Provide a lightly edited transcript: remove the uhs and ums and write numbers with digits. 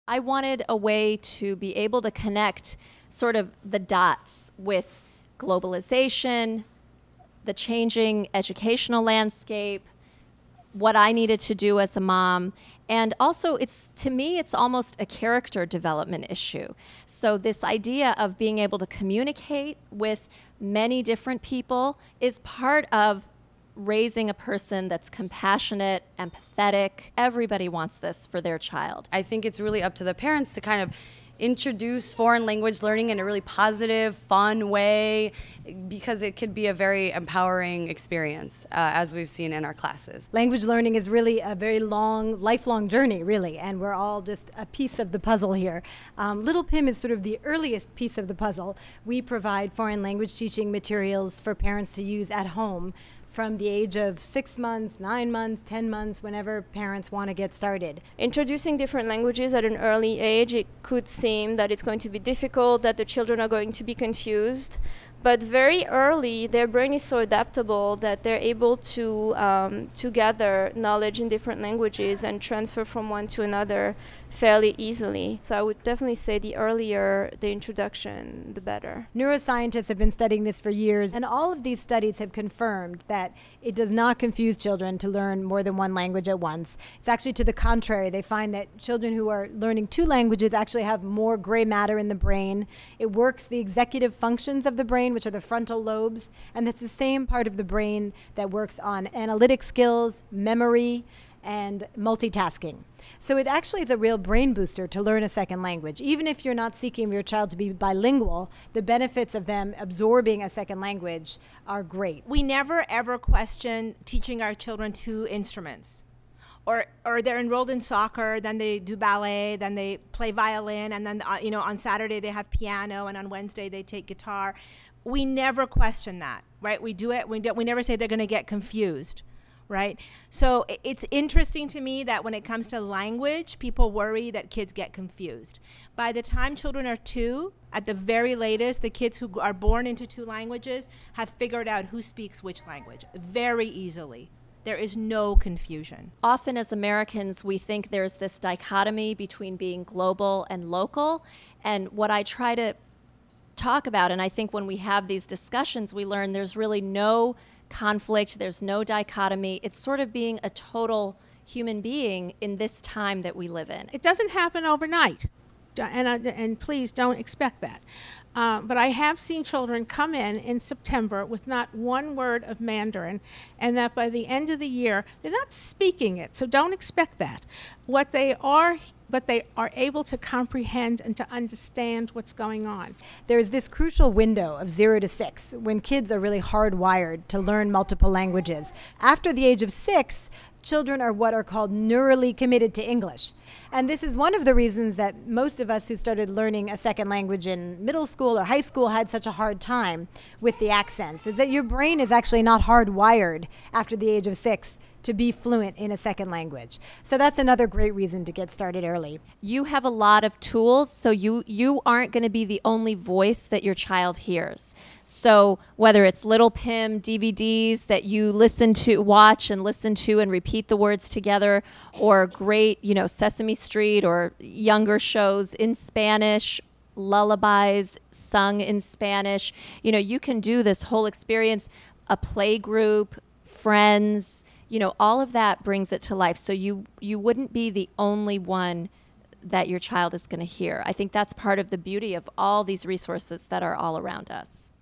I wanted a way to be able to connect sort of the dots with globalization, the changing educational landscape, what I needed to do as a mom. And also, to me, it's almost a character development issue. So this idea of being able to communicate with many different people is part of raising a person that's compassionate, empathetic. Everybody wants this for their child. I think it's really up to the parents to kind of introduce foreign language learning in a really positive, fun way, because it could be a very empowering experience, as we've seen in our classes. Language learning is really a very long, lifelong journey, really, and we're all just a piece of the puzzle here. Little Pim is sort of the earliest piece of the puzzle. We provide foreign language teaching materials for parents to use at home from the age of 6 months, 9 months, 10 months, whenever parents want to get started. Introducing different languages at an early age, it could seem that it's going to be difficult, that the children are going to be confused. But very early, their brain is so adaptable that they're able to gather knowledge in different languages and transfer from one to another fairly easily. So I would definitely say the earlier the introduction, the better. Neuroscientists have been studying this for years, and all of these studies have confirmed that it does not confuse children to learn more than one language at once. It's actually to the contrary. They find that children who are learning 2 languages actually have more gray matter in the brain. It works the executive functions of the brain, which are the frontal lobes, and it's the same part of the brain that works on analytic skills, memory, and multitasking. So it actually is a real brain booster to learn a second language. Even if you're not seeking your child to be bilingual, the benefits of them absorbing a second language are great. We never ever question teaching our children 2 instruments. Or they're enrolled in soccer, then they do ballet, then they play violin, and then on Saturday they have piano, and on Wednesday they take guitar. We never question that, right? We do it. We never say they're going to get confused, right? So it's interesting to me that when it comes to language, people worry that kids get confused. By the time children are 2, at the very latest, the kids who are born into 2 languages have figured out who speaks which language very easily. There is no confusion. Often as Americans, we think there's this dichotomy between being global and local. And what I try to talk about, and I think when we have these discussions, we learn there's really no conflict, there's no dichotomy. It's sort of being a total human being in this time that we live in. It doesn't happen overnight, and please don't expect that. But I have seen children come in September with not one word of Mandarin, and that by the end of the year, they're not speaking it, so don't expect that. But they are able to comprehend and to understand what's going on. There's this crucial window of 0 to 6 when kids are really hardwired to learn multiple languages. After the age of 6, children are what are called neurally committed to English. And this is one of the reasons that most of us who started learning a second language in middle school or high school had such a hard time with the accents, is that your brain is actually not hardwired after the age of 6 to be fluent in a second language. So that's another great reason to get started early. You have a lot of tools, so you aren't going to be the only voice that your child hears. So whether it's Little Pim DVDs that you watch and listen to and repeat the words together, or great, Sesame Street or younger shows in Spanish, lullabies sung in Spanish, you can do this whole experience, a play group, friends, all of that brings it to life. So you wouldn't be the only one that your child is going to hear. I think that's part of the beauty of all these resources that are all around us.